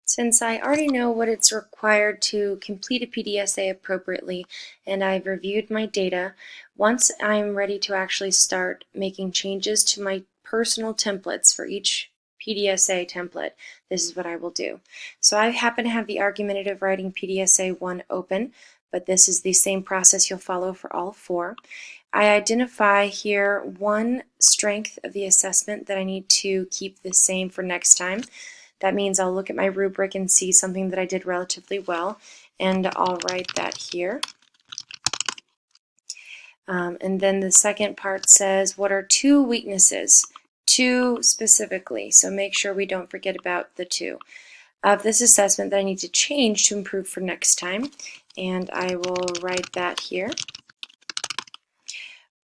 Since I already know what it's required to complete a PDSA appropriately and I've reviewed my data, once I'm ready to actually start making changes to my personal templates for each PDSA template, this is what I will do. So I happen to have the argumentative writing PDSA 1 open, but this is the same process you'll follow for all four. I identify here one strength of the assessment that I need to keep the same for next time. That means I'll look at my rubric and see something that I did relatively well, and I'll write that here. And then the second part says, what are two weaknesses? Two specifically, so make sure we don't forget about the two of this assessment that I need to change to improve for next time, and I will write that here.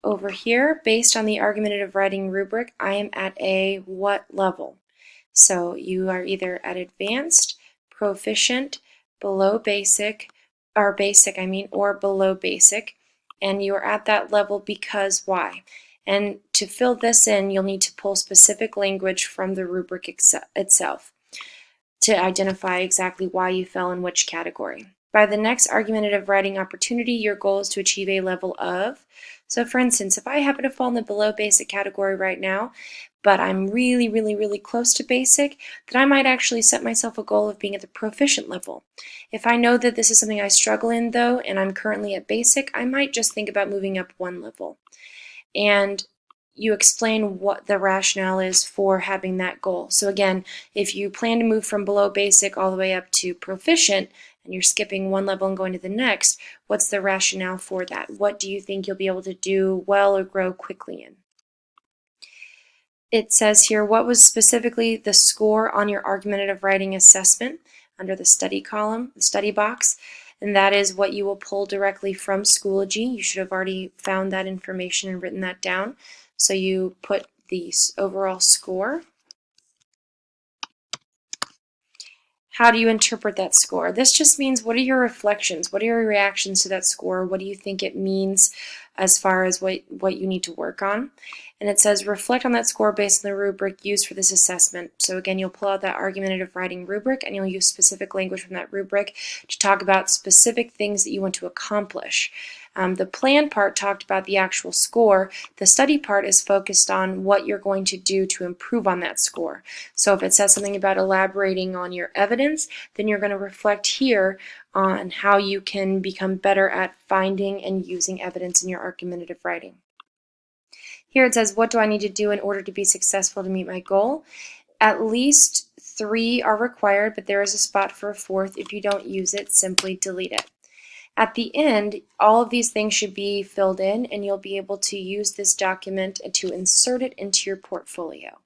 Over here, based on the argumentative writing rubric, I am at a what level? So you are either at advanced, proficient, below basic, or basic or below basic, and you are at that level because why? And to fill this in, you'll need to pull specific language from the rubric itself to identify exactly why you fell in which category. By the next argumentative writing opportunity, your goal is to achieve a level of. So for instance, if I happen to fall in the below basic category right now, but I'm really close to basic, then I might actually set myself a goal of being at the proficient level. If I know that this is something I struggle in though, and I'm currently at basic, I might just think about moving up one level. And you explain what the rationale is for having that goal. So again, if you plan to move from below basic all the way up to proficient, and you're skipping one level and going to the next, what's the rationale for that? What do you think you'll be able to do well or grow quickly in? It says here, what was specifically the score on your argumentative writing assessment under the study column, the study box, and that is what you will pull directly from Schoology. You should have already found that information and written that down. So you put the overall score. How do you interpret that score? This just means, what are your reflections? What are your reactions to that score? What do you think it means as far as what you need to work on? And it says, reflect on that score based on the rubric used for this assessment. So again, you'll pull out that argumentative writing rubric and you'll use specific language from that rubric to talk about specific things that you want to accomplish. The plan part talked about the actual score. The study part is focused on what you're going to do to improve on that score. So if it says something about elaborating on your evidence, then you're going to reflect here on how you can become better at finding and using evidence in your argumentative writing. Here it says, what do I need to do in order to be successful to meet my goal? At least 3 are required, but there is a spot for a 4th. If you don't use it, simply delete it. At the end, all of these things should be filled in, and you'll be able to use this document to insert it into your portfolio.